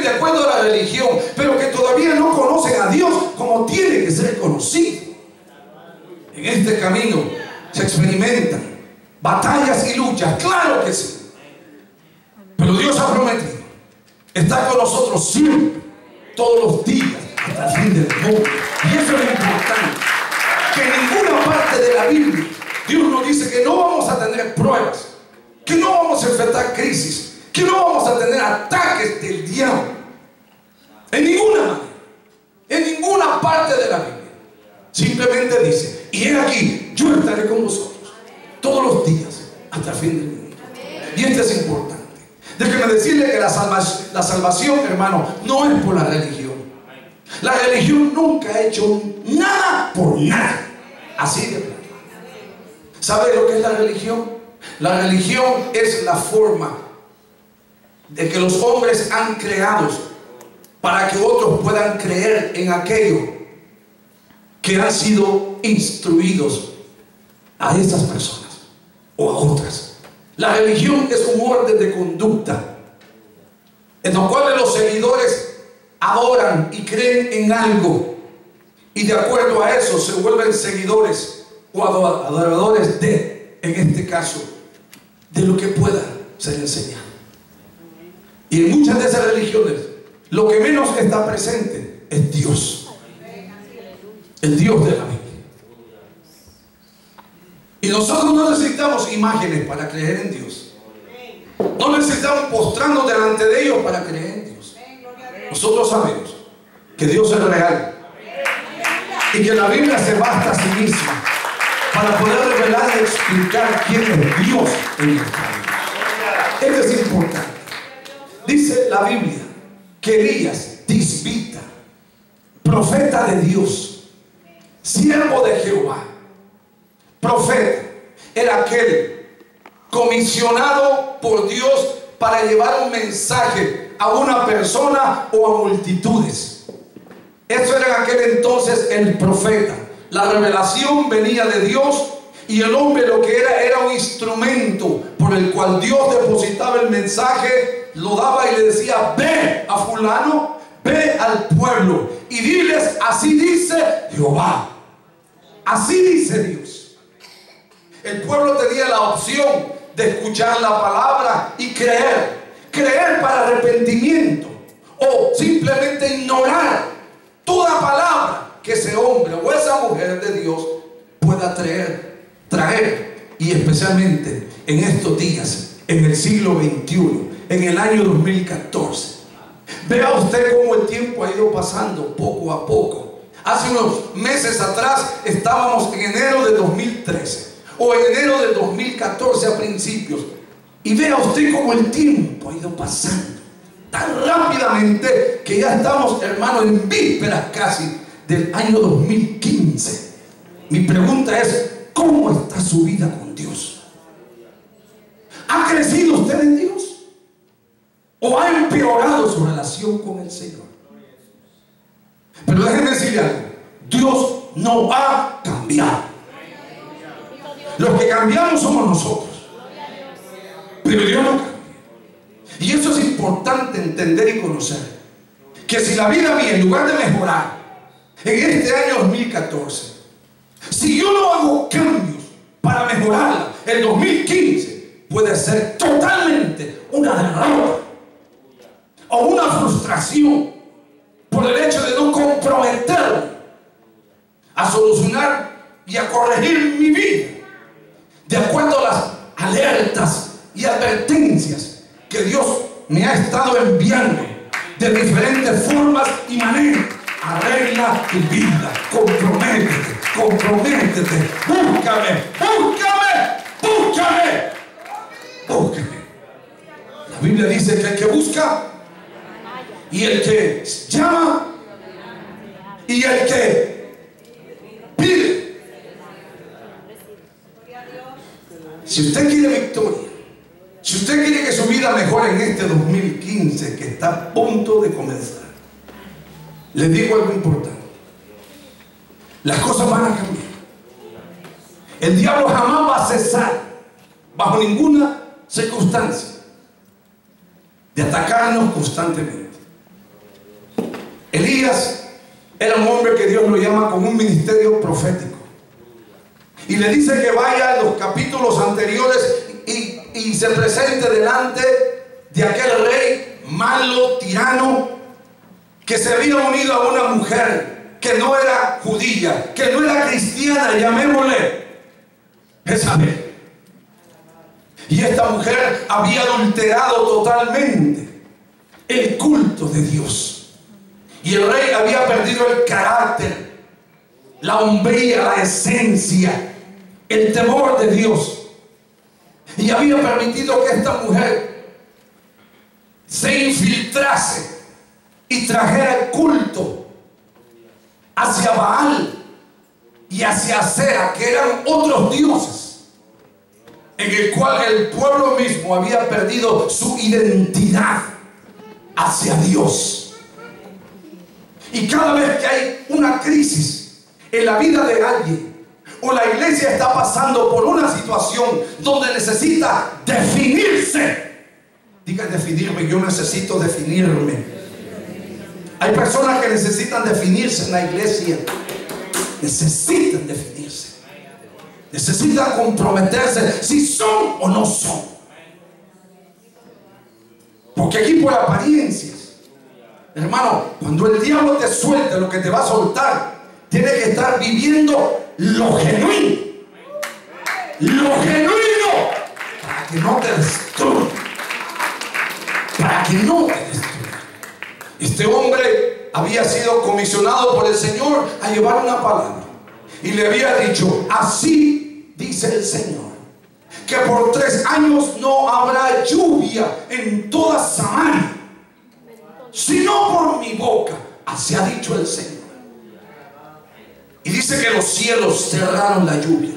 de acuerdo a la religión, pero que todavía no conocen a Dios como tiene que ser conocido. En este camino se experimentan batallas y luchas, claro que sí. Pero Dios ha prometido estar con nosotros siempre, todos los días, hasta el fin del mundo. Y eso es lo importante, que en ninguna parte de la Biblia Dios nos dice que no vamos a tener pruebas, que no vamos a enfrentar crisis, que no vamos a tener ataques del diablo. En ninguna manera, en ninguna parte de la Biblia. Simplemente dice: y he aquí, yo estaré con vosotros todos los días hasta el fin del mundo. Y esto es importante. Déjeme decirle que la salvación, hermano, no es por la religión. La religión nunca ha hecho nada por nada. Así de plano. ¿Sabe lo que es la religión? La religión es la forma de que los hombres han creado para que otros puedan creer en aquello que han sido instruidos a esas personas o a otras. La religión es un orden de conducta en los cuales los seguidores adoran y creen en algo, y de acuerdo a eso se vuelven seguidores o adoradores de, en este caso, de lo que pueda ser enseñado. Y en muchas de esas religiones lo que menos está presente es Dios, el Dios de la Biblia. Y nosotros no necesitamos imágenes para creer en Dios. No necesitamos postrarnos delante de ellos para creer en Dios. Nosotros sabemos que Dios es real y que la Biblia se basta a sí misma para poder revelar y explicar quién es Dios en nuestra vida. Esto es importante. Dice la Biblia que Elías, tisbita, profeta de Dios, siervo de Jehová, profeta, era aquel comisionado por Dios para llevar un mensaje a una persona o a multitudes. Eso era en aquel entonces el profeta. La revelación venía de Dios y el hombre lo que era un instrumento por el cual Dios depositaba el mensaje, lo daba y le decía: ve a fulano, ve al pueblo y diles: así dice Jehová, así dice Dios. El pueblo tenía la opción de escuchar la palabra y creer para arrepentimiento, o simplemente ignorar toda palabra que ese hombre o esa mujer de Dios pueda traer, y especialmente en estos días, en el siglo XXI, en el año 2014. Vea usted cómo el tiempo ha ido pasando poco a poco. Hace unos meses atrás estábamos en enero de 2013 o en enero del 2014 a principios, y vea usted cómo el tiempo ha ido pasando tan rápidamente que ya estamos, hermano, en vísperas casi del año 2015. Mi pregunta es: ¿cómo está su vida con Dios? ¿Ha crecido usted en Dios? ¿O ha empeorado su relación con el Señor? Pero déjenme decirle algo: Dios no ha cambiado. Los que cambiamos somos nosotros, pero Dios no cambia. Y eso es importante entender y conocer, que si la vida mía, en lugar de mejorar en este año 2014, si yo no hago cambios para mejorarla, el 2015 puede ser totalmente una derrota o una frustración por el hecho de no comprometerme a solucionar y a corregir mi vida de acuerdo a las alertas y advertencias que Dios me ha estado enviando de diferentes formas y maneras. Arregla tu vida, comprométete, comprométete, búscame, búscame, búscame, búscame. La Biblia dice que el que busca y el que llama y el que pide. Si usted quiere victoria, si usted quiere que su vida mejore en este 2015 que está a punto de comenzar, les digo algo importante: las cosas van a cambiar. El diablo jamás va a cesar, bajo ninguna circunstancia, de atacarnos constantemente. Elías era un hombre que Dios lo llama con un ministerio profético. Y le dice que vaya a los capítulos anteriores y se presente delante de aquel rey malo, tirano, que se había unido a una mujer que no era judía, que no era cristiana, llamémosle Jezabel. Y esta mujer había adulterado totalmente el culto de Dios. Y el rey había perdido el carácter, la hombría, la esencia, el temor de Dios. Y había permitido que esta mujer se infiltrase y trajera el culto hacia Baal y hacia Acera, que eran otros dioses, en el cual el pueblo mismo había perdido su identidad hacia Dios. Y cada vez que hay una crisis en la vida de alguien, o la iglesia está pasando por una situación donde necesita definirse, diga definirme, yo necesito definirme. Hay personas que necesitan definirse en la iglesia, necesitan definirse, necesitan comprometerse si son o no son. Porque aquí por apariencias, hermano, cuando el diablo te suelte lo que te va a soltar, tienes que estar viviendo lo genuino, para que no te destruya, para que no te destruya. Este hombre había sido comisionado por el Señor a llevar una palabra y le había dicho: así dice el Señor, que por 3 años no habrá lluvia en toda Samaria, sino por mi boca, así ha dicho el Señor. Y dice que los cielos cerraron la lluvia.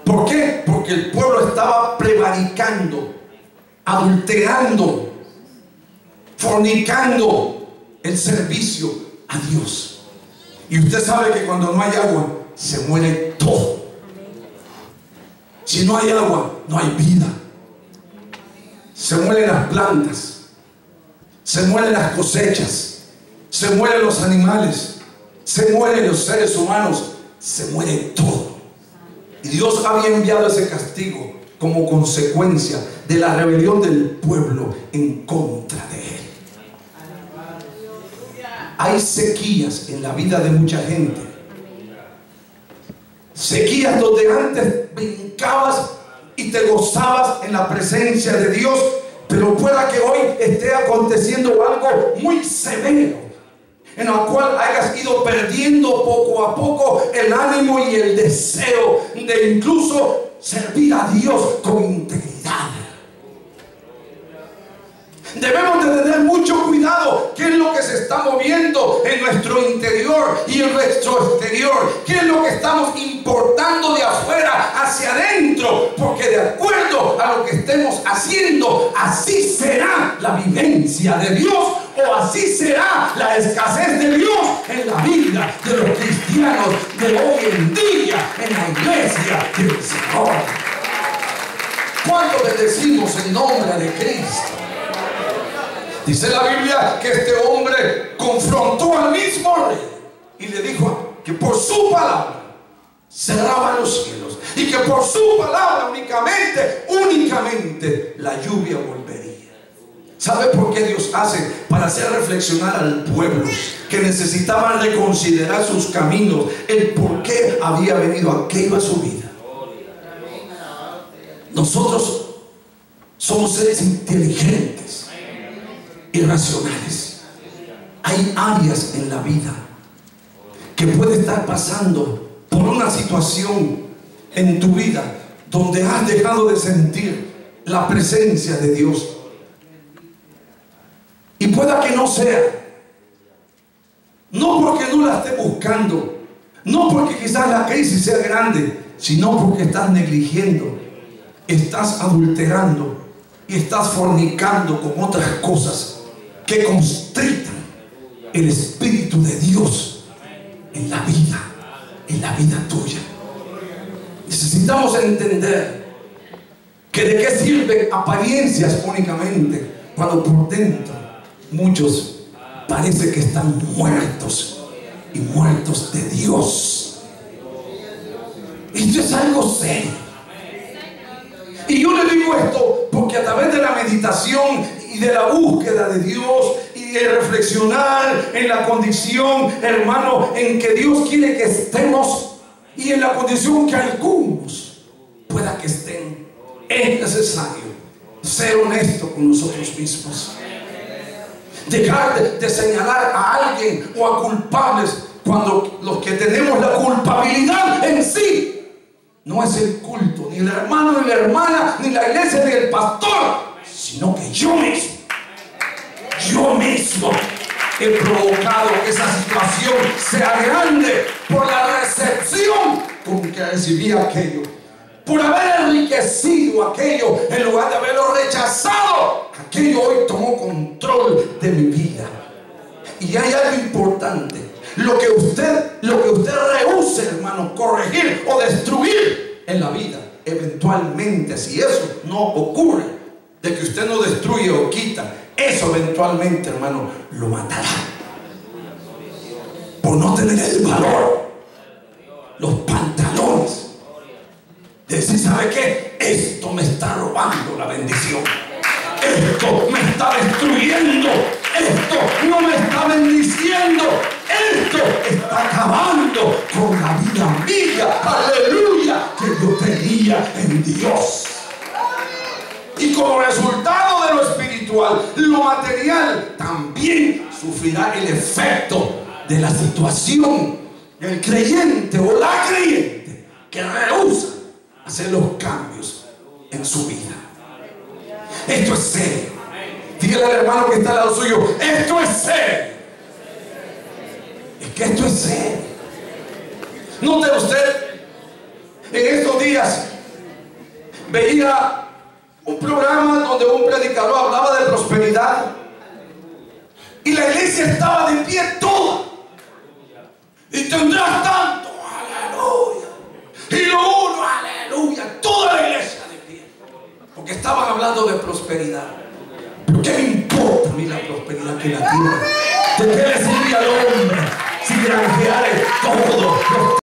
¿Por qué? Porque el pueblo estaba prevaricando, adulterando, fornicando el servicio a Dios. Y usted sabe que cuando no hay agua, se muere todo. Si no hay agua, no hay vida. Se mueren las plantas, se mueren las cosechas, se mueren los animales, se mueren los seres humanos, se muere todo. Y Dios había enviado ese castigo como consecuencia de la rebelión del pueblo en contra de él. Hay sequías en la vida de mucha gente, sequías donde antes brincabas y te gozabas en la presencia de Dios, pero pueda que hoy esté aconteciendo algo muy severo, en la cual hayas ido perdiendo poco a poco el ánimo y el deseo de incluso servir a Dios con integridad. Debemos de tener mucho cuidado qué es lo que se está moviendo en nuestro interior y en nuestro exterior, qué es lo que estamos importando de afuera hacia adentro, porque de acuerdo a lo que estemos haciendo, así será la vivencia de Dios, o así será la escasez de Dios en la vida de los cristianos de hoy en día en la iglesia del Señor. ¿Cuánto bendecimos el nombre de Cristo? Dice la Biblia que este hombre confrontó al mismo rey y le dijo que por su palabra cerraban los cielos y que por su palabra únicamente la lluvia volvería. ¿Sabe por qué Dios hace? Para hacer reflexionar al pueblo que necesitaban reconsiderar sus caminos, el por qué había venido aquello a su vida. Nosotros somos seres inteligentes y racionales. Hay áreas en la vida que puede estar pasando por una situación en tu vida donde has dejado de sentir la presencia de Dios. Y pueda que no sea, no porque no la estés buscando, no porque quizás la crisis sea grande, sino porque estás negligiendo, estás adulterando y estás fornicando con otras cosas que constritan el Espíritu de Dios en la vida tuya. Necesitamos entender que de qué sirven apariencias únicamente cuando por dentro muchos parece que están muertos y muertos de Dios. Esto es algo serio. Y yo le digo esto porque a través de la meditación y de la búsqueda de Dios y de reflexionar en la condición, hermano, en que Dios quiere que estemos y en la condición que algunos pueda que estén, es necesario ser honesto con nosotros mismos. Dejar de señalar a alguien o a culpables cuando los que tenemos la culpabilidad en sí no es el culto, ni el hermano, ni la hermana, ni la iglesia, ni el pastor, sino que yo mismo he provocado que esa situación sea grande por la recepción con que recibí aquello, por haber enriquecido aquello en lugar de haberlo rechazado. Aquello hoy tomó control de mi vida. Y hay algo importante: lo que usted rehúse, hermano, corregir o destruir en la vida, eventualmente, si eso no ocurre, de que usted no destruye o quita, eso eventualmente, hermano, lo matará por no tener el valor, los pantalones de decir: ¿sabe qué? Esto me está robando la bendición, esto me está destruyendo, esto no me está bendiciendo, esto está acabando con la vida mía, aleluya, que yo tenía en Dios. Y como resultado de lo espiritual, lo material también sufrirá el efecto de la situación del creyente o la creyente que rehúsa hacer los cambios en su vida. Esto es serio. Dígale al hermano que está al lado suyo: esto es serio. Es que esto es serio. Note usted, en estos días veía un programa donde un predicador hablaba de prosperidad y la iglesia estaba de pie toda. Y tendrás tanto, aleluya. Y lo uno, aleluya. Toda la iglesia de pie, porque estaban hablando de prosperidad. ¿Pero qué me importa a mí la prosperidad que la tiene? ¿De qué le sirve al hombre si granjeare todos los